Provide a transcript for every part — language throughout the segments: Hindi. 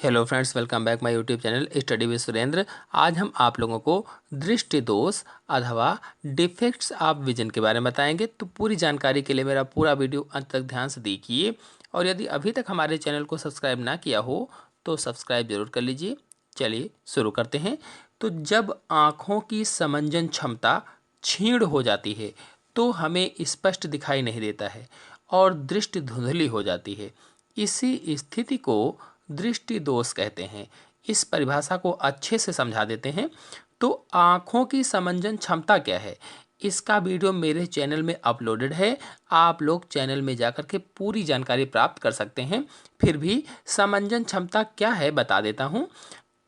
Hello friends, welcome back my YouTube channel study with Surendra. आज हम आप लोगों को दृष्टि दोष अथवा डिफेक्ट्स ऑफ विजन के बारे में बताएंगे। तो पूरी जानकारी के लिए मेरा पूरा वीडियो अंत तक ध्यान से देखिए। और यदि अभी तक हमारे चैनल को सब्सक्राइब ना किया हो तो सब्सक्राइब जरूर कर लीजिए। चलिए शुरू करते हैं। तो जब आँखों की समंजन क्षमता क्षीण हो जाती है तो हमें स्पष्ट दिखाई नहीं देता है और दृष्टि धुंधली हो जाती है। इसी स्थिति को दृष्टि दोष कहते हैं। इस परिभाषा को अच्छे से समझा देते हैं। तो आँखों की समंजन क्षमता क्या है, इसका वीडियो मेरे चैनल में अपलोडेड है। आप लोग चैनल में जाकर के पूरी जानकारी प्राप्त कर सकते हैं। फिर भी समंजन क्षमता क्या है बता देता हूँ।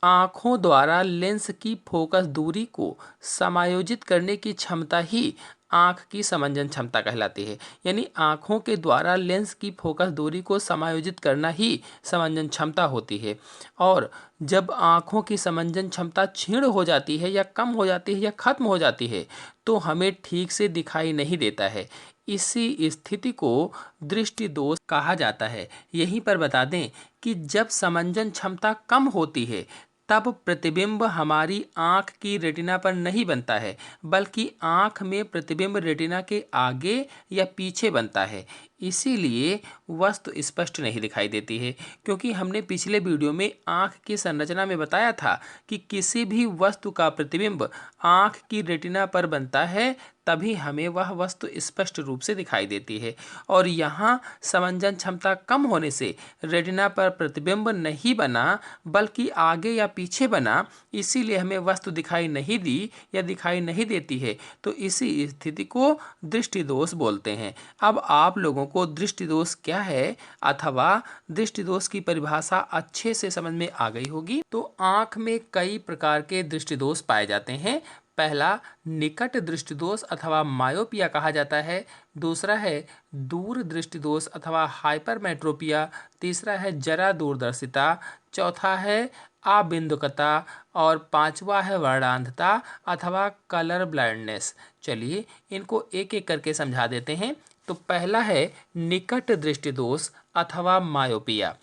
आँखों द्वारा लेंस की फोकस दूरी को समायोजित करने की क्षमता ही आँख की समंजन क्षमता कहलाती है। यानी आँखों के द्वारा लेंस की फोकस दूरी को समायोजित करना ही समंजन क्षमता होती है। और जब आँखों की समंजन क्षमता क्षीण हो जाती है या कम हो जाती है या खत्म हो जाती है तो हमें ठीक से दिखाई नहीं देता है। इसी स्थिति को दृष्टि दोष कहा जाता है। यहीं पर बता दें कि जब समंजन क्षमता कम होती है तब प्रतिबिंब हमारी आँख की रेटिना पर नहीं बनता है, बल्कि आँख में प्रतिबिंब रेटिना के आगे या पीछे बनता है। इसीलिए वस्तु स्पष्ट नहीं दिखाई देती है। क्योंकि हमने पिछले वीडियो में आँख की संरचना में बताया था कि किसी भी वस्तु का प्रतिबिंब आँख की रेटिना पर बनता है तभी हमें वह वस्तु स्पष्ट रूप से दिखाई देती है। और यहाँ समंजन क्षमता कम होने से रेटिना पर प्रतिबिंब नहीं बना बल्कि आगे या पीछे बना, इसीलिए हमें वस्तु दिखाई नहीं दी या दिखाई नहीं देती है। तो इसी स्थिति को दृष्टि दोष बोलते हैं। अब आप लोगों को दृष्टि दोष क्या है अथवा दृष्टि दोष की परिभाषा अच्छे से समझ में आ गई होगी। तो आँख में कई प्रकार के दृष्टि दोष पाए जाते हैं। पहला निकट दृष्टि दोष अथवा मायोपिया कहा जाता है। दूसरा है दूर दृष्टि दोष अथवा हाइपरमेट्रोपिया। तीसरा है जरा दूरदर्शिता। चौथा है अबिंदुकता। और पांचवा है वर्णांधता अथवा कलर ब्लाइंडनेस। चलिए इनको एक एक करके समझा देते हैं। तो पहला है निकट दृष्टि दोष अथवा मायोपिया।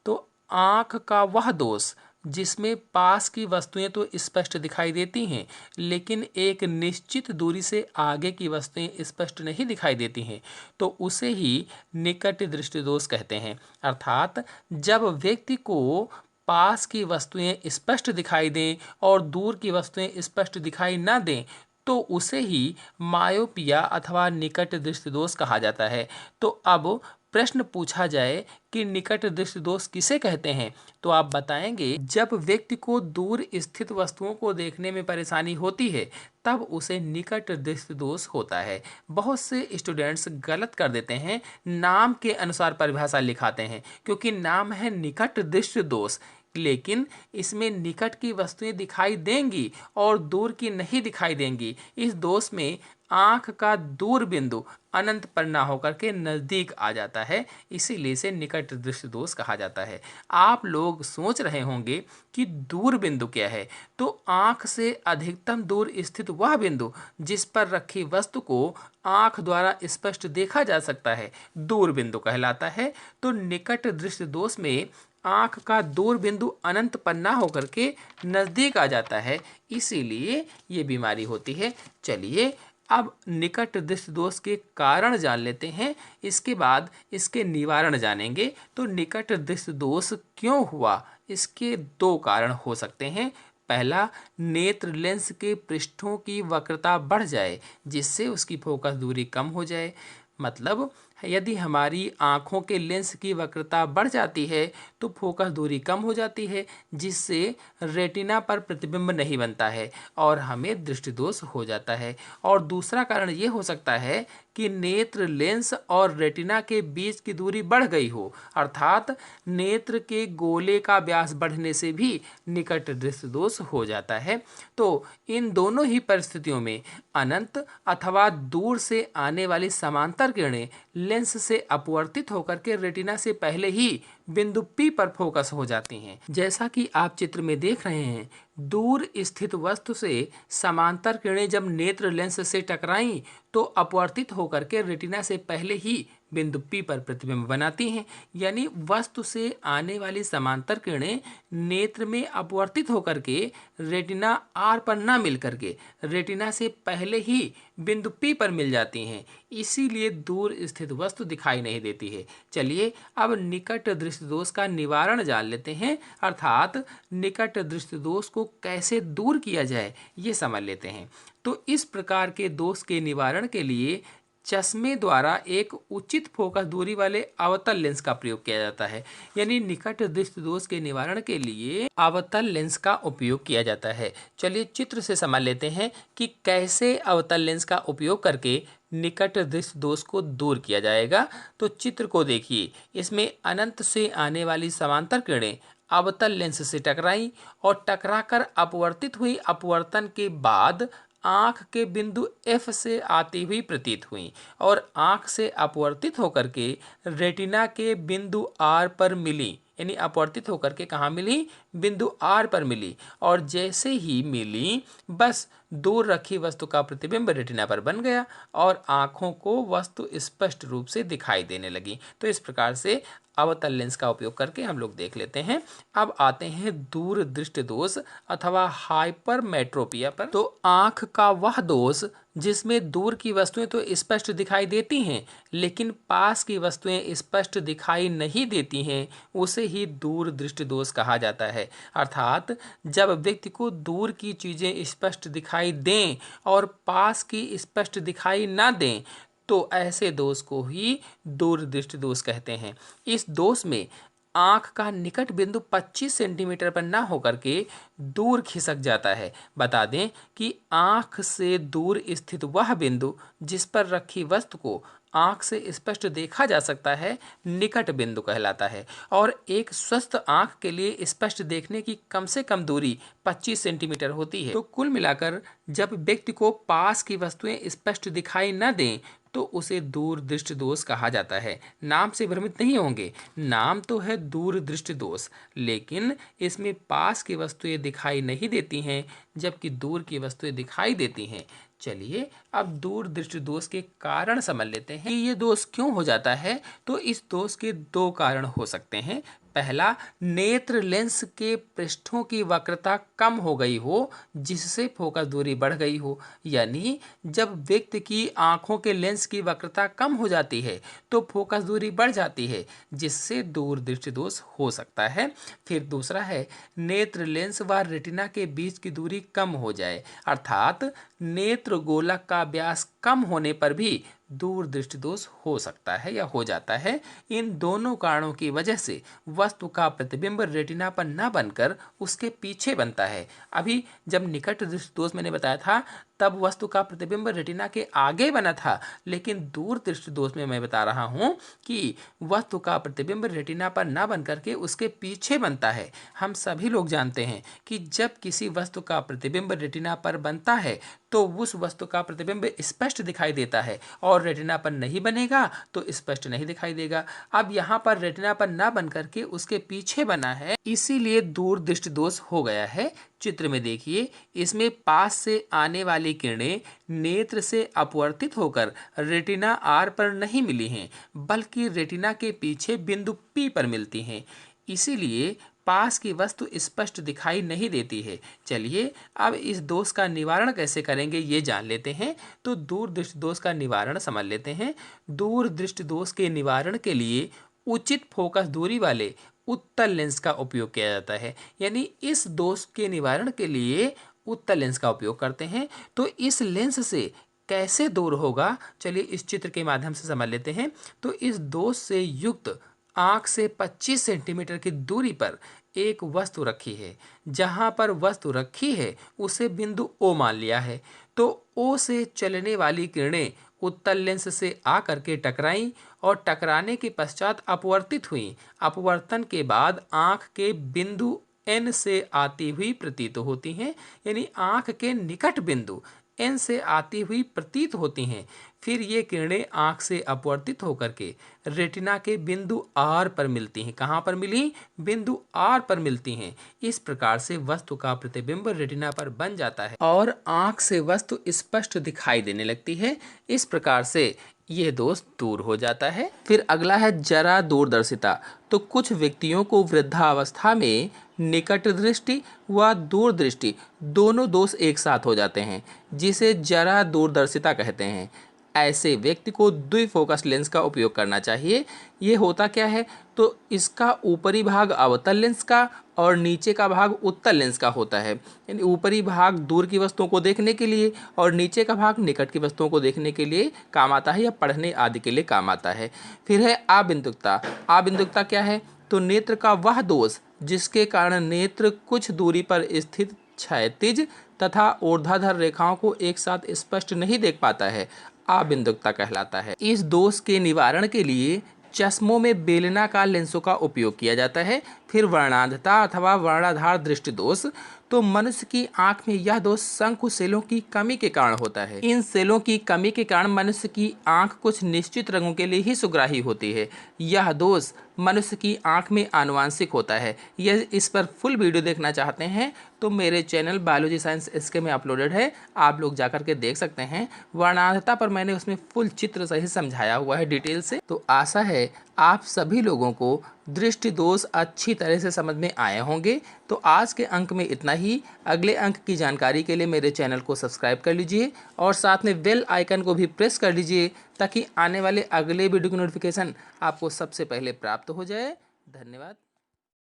तो आँख का वह दोष जिसमें पास की वस्तुएं तो स्पष्ट दिखाई देती हैं लेकिन एक निश्चित दूरी से आगे की वस्तुएं स्पष्ट नहीं दिखाई देती हैं, तो उसे ही निकट दृष्टि दोष कहते हैं। अर्थात जब व्यक्ति को पास की वस्तुएं स्पष्ट दिखाई दें और दूर की वस्तुएं स्पष्ट दिखाई ना दें तो उसे ही मायोपिया अथवा निकट दृष्टि दोष कहा जाता है। तो अब प्रश्न पूछा जाए कि निकट दृष्टि दोष किसे कहते हैं, तो आप बताएंगे जब व्यक्ति को दूर स्थित वस्तुओं को देखने में परेशानी होती है तब उसे निकट दृष्टि दोष होता है। बहुत से स्टूडेंट्स गलत कर देते हैं, नाम के अनुसार परिभाषा लिखाते हैं। क्योंकि नाम है निकट दृष्टि दोष, लेकिन इसमें निकट की वस्तुएं दिखाई देंगी और दूर की नहीं दिखाई देंगी। इस दोष में आँख का दूर बिंदु अनंत पर ना होकर के नज़दीक आ जाता है, इसीलिए इसे निकट दृष्टि दोष कहा जाता है। आप लोग सोच रहे होंगे कि दूर बिंदु क्या है। तो आँख से अधिकतम दूर स्थित वह बिंदु जिस पर रखी वस्तु को आँख द्वारा स्पष्ट देखा जा सकता है दूर बिंदु कहलाता है। तो निकट दृष्टि दोष में आँख का दूर बिंदु अनंत पर ना होकर के नज़दीक आ जाता है, इसीलिए ये बीमारी होती है। चलिए अब निकट दृष्टि दोष के कारण जान लेते हैं, इसके बाद इसके निवारण जानेंगे। तो निकट दृष्टि दोष क्यों हुआ, इसके दो कारण हो सकते हैं। पहला, नेत्र लेंस के पृष्ठों की वक्रता बढ़ जाए जिससे उसकी फोकस दूरी कम हो जाए। मतलब यदि हमारी आँखों के लेंस की वक्रता बढ़ जाती है तो फोकस दूरी कम हो जाती है जिससे रेटिना पर प्रतिबिंब नहीं बनता है और हमें दृष्टि दोष हो जाता है। और दूसरा कारण ये हो सकता है कि नेत्र लेंस और रेटिना के बीच की दूरी बढ़ गई हो, अर्थात नेत्र के गोले का व्यास बढ़ने से भी निकट दृष्टि दोष हो जाता है। तो इन दोनों ही परिस्थितियों में अनंत अथवा दूर से आने वाली समांतर किरणें लेंस से अपवर्तित होकर के रेटिना से पहले ही बिंदु P पर फोकस हो जाती हैं। जैसा कि आप चित्र में देख रहे हैं, दूर स्थित वस्तु से समांतर किरणें जब नेत्र लेंस से टकराईं तो अपवर्तित होकर के रेटिना से पहले ही बिंदु P पर प्रतिबिंब बनाती हैं। यानी वस्तु से आने वाली समांतर किरणें नेत्र में अपवर्तित होकर के रेटिना R पर न मिल करके रेटिना से पहले ही बिंदु P पर मिल जाती हैं, इसीलिए दूर स्थित वस्तु दिखाई नहीं देती है। चलिए अब निकट दृष्टि दोष का निवारण जान लेते हैं, अर्थात निकट दृष्टि दोष को कैसे दूर किया जाए ये समझ लेते हैं। तो इस प्रकार के दोष के निवारण के लिए चश्मे द्वारा एक उचित फोकस दूरी वाले अवतल लेंस का प्रयोग किया जाता है। यानी निकट दृष्टि दोष के निवारण के लिए अवतल लेंस का उपयोग किया जाता है। चलिए चित्र से समझ लेते हैं कि कैसे अवतल लेंस का उपयोग करके निकट दृष्टि दोष को दूर किया जाएगा। तो चित्र को देखिए, इसमें अनंत से आने वाली समांतर किरणें अवतल लेंस से टकराई और टकराकर अपवर्तित हुई। अपवर्तन के बाद आँख के बिंदु F से आती हुई प्रतीत हुई और आँख से अपवर्तित होकर के रेटिना के बिंदु R पर मिली। यानी अपवर्तित होकर के कहाँ मिली? बिंदु R पर मिली। और जैसे ही मिली बस दूर रखी वस्तु का प्रतिबिंब रेटिना पर बन गया और आँखों को वस्तु स्पष्ट रूप से दिखाई देने लगी। तो इस प्रकार से अवतल लेंस का उपयोग करके हम लोग देख लेते हैं। अब आते हैं दूर दृष्टि दोष अथवा हाइपरमेट्रोपिया पर। तो आँख का वह दोष जिसमें दूर की वस्तुएं तो स्पष्ट दिखाई देती हैं लेकिन पास की वस्तुएं स्पष्ट दिखाई नहीं देती हैं, उसे ही दूर दृष्टि दोष कहा जाता है। अर्थात जब व्यक्ति को दूर की चीजें स्पष्ट दिखाई दें और पास की स्पष्ट दिखाई ना दें, तो ऐसे दोष को ही दूर दृष्टि दोष कहते हैं। इस दोष में आँख का निकट बिंदु 25 सेंटीमीटर पर न होकर के दूर खिसक जाता है। बता दें कि आँख से दूर स्थित वह बिंदु जिस पर रखी वस्तु को आँख से स्पष्ट देखा जा सकता है निकट बिंदु कहलाता है। और एक स्वस्थ आँख के लिए स्पष्ट देखने की कम से कम दूरी 25 सेंटीमीटर होती है। तो कुल मिलाकर जब व्यक्ति को पास की वस्तुएं स्पष्ट दिखाई न दें तो उसे दूर दृष्टि दोष कहा जाता है। नाम से भ्रमित नहीं होंगे, नाम तो है दूर दृष्टि दोष, लेकिन इसमें पास की वस्तुएं दिखाई नहीं देती हैं जबकि दूर की वस्तुएं दिखाई देती हैं। चलिए अब दूर दृष्टि दोष के कारण समझ लेते हैं कि ये दोष क्यों हो जाता है। तो इस दोष के दो कारण हो सकते हैं। पहला, नेत्र लेंस के पृष्ठों की वक्रता कम हो गई हो जिससे फोकस दूरी बढ़ गई हो। यानी जब व्यक्ति की आंखों के लेंस की वक्रता कम हो जाती है तो फोकस दूरी बढ़ जाती है जिससे दूर दृष्टि दोष हो सकता है। फिर दूसरा है, नेत्र लेंस व रेटिना के बीच की दूरी कम हो जाए, अर्थात नेत्र गोलक का व्यास कम होने पर भी दूर दृष्टि दोष हो सकता है या हो जाता है। इन दोनों कारणों की वजह से वस्तु का प्रतिबिंब रेटिना पर न बनकर उसके पीछे बनता है। अभी जब निकट दृष्टि दोष मैंने बताया था तब वस्तु का प्रतिबिंब रेटिना के आगे बना था, लेकिन दूर दृष्टि दोष में मैं बता रहा हूँ कि वस्तु का प्रतिबिंब रेटिना पर न बन करके उसके पीछे बनता है। हम सभी लोग जानते हैं कि जब किसी वस्तु का प्रतिबिंब रेटिना पर बनता है तो उस वस्तु का प्रतिबिंब स्पष्ट दिखाई देता है और रेटिना पर नहीं बनेगा तो स्पष्ट नहीं दिखाई देगा। अब यहाँ पर रेटिना पर न बन करके उसके पीछे बना है, इसीलिए दूर दृष्टि दोष हो गया है। चित्र में देखिए, इसमें पास से आने वाली किरणें नेत्र से अपवर्तित होकर रेटिना आर पर नहीं मिली हैं बल्कि रेटिना के पीछे बिंदु पी पर मिलती हैं, इसीलिए पास की वस्तु स्पष्ट दिखाई नहीं देती है। चलिए अब इस दोष का निवारण कैसे करेंगे ये जान लेते हैं। तो दूर दृष्टि दोष का निवारण समझ लेते हैं। दूर दृष्टि दोष के निवारण के लिए उचित फोकस दूरी वाले उत्तल लेंस का उपयोग किया जाता है। यानी इस दोष के निवारण के लिए उत्तल लेंस का उपयोग करते हैं। तो इस लेंस से कैसे दूर होगा, चलिए इस चित्र के माध्यम से समझ लेते हैं। तो इस दोष से युक्त आँख से 25 सेंटीमीटर की दूरी पर एक वस्तु रखी है। जहाँ पर वस्तु रखी है उसे बिंदु O मान लिया है। तो O से चलने वाली किरणें उत्तल लेंस से आकर के टकराईं और टकराने के पश्चात अपवर्तित हुईं। अपवर्तन के बाद आँख के बिंदु N से आती हुई प्रतीत होती हैं। यानी आँख के निकट बिंदु N से आती हुई प्रतीत होती हैं। फिर ये किरणें आँख से अपवर्तित होकर के रेटिना के बिंदु R पर मिलती हैं। कहाँ पर मिली? बिंदु R पर मिलती हैं। इस प्रकार से वस्तु का प्रतिबिंब रेटिना पर बन जाता है और आँख से वस्तु स्पष्ट दिखाई देने लगती है। इस प्रकार से यह दोष दूर हो जाता है। फिर अगला है जरा दूरदर्शिता। तो कुछ व्यक्तियों को वृद्धावस्था में निकट दृष्टि व दूरदृष्टि दोनों दोष एक साथ हो जाते हैं, जिसे जरा दूरदर्शिता कहते हैं। ऐसे व्यक्ति को द्विफोकस लेंस का उपयोग करना चाहिए। ये होता क्या है, तो इसका ऊपरी भाग अवतल लेंस का और नीचे का भाग उत्तल लेंस का होता है। यानी ऊपरी भाग दूर की वस्तुओं को देखने के लिए और नीचे का भाग निकट की वस्तुओं को देखने के लिए काम आता है या पढ़ने आदि के लिए काम आता है। फिर है आबिंदुकता। आबिंदुकता क्या है, तो नेत्र का वह दोष जिसके कारण नेत्र कुछ दूरी पर स्थित क्षैतिज तथा ऊर्ध्वाधर रेखाओं को एक साथ स्पष्ट नहीं देख पाता है, आबिंदुकता कहलाता है। इस दोष के निवारण के लिए चश्मों में बेलनाकार लेंसों का उपयोग किया जाता है। फिर वर्णांधता अथवा वर्णाधार दृष्टि दोष। तो मनुष्य की आंख में यह दोष शंकु सेलों की कमी के कारण होता है। इन सेलों की कमी के कारण मनुष्य की आंख कुछ निश्चित रंगों के लिए ही सुग्राही होती है। यह दोष मनुष्य की आंख में आनुवांशिक होता है। यह इस पर फुल वीडियो देखना चाहते हैं तो मेरे चैनल बायोलॉजी साइंस एसके में अपलोडेड है, आप लोग जाकर के देख सकते हैं। वर्णांधता पर मैंने उसमें फुल चित्र सहित समझाया हुआ है डिटेल से। तो आशा है आप सभी लोगों को दृष्टि दोष अच्छी तरह से समझ में आए होंगे। तो आज के अंक में इतना ही। अगले अंक की जानकारी के लिए मेरे चैनल को सब्सक्राइब कर लीजिए और साथ में बेल आइकन को भी प्रेस कर लीजिए ताकि आने वाले अगले वीडियो की नोटिफिकेशन आपको सबसे पहले प्राप्त हो जाए। धन्यवाद।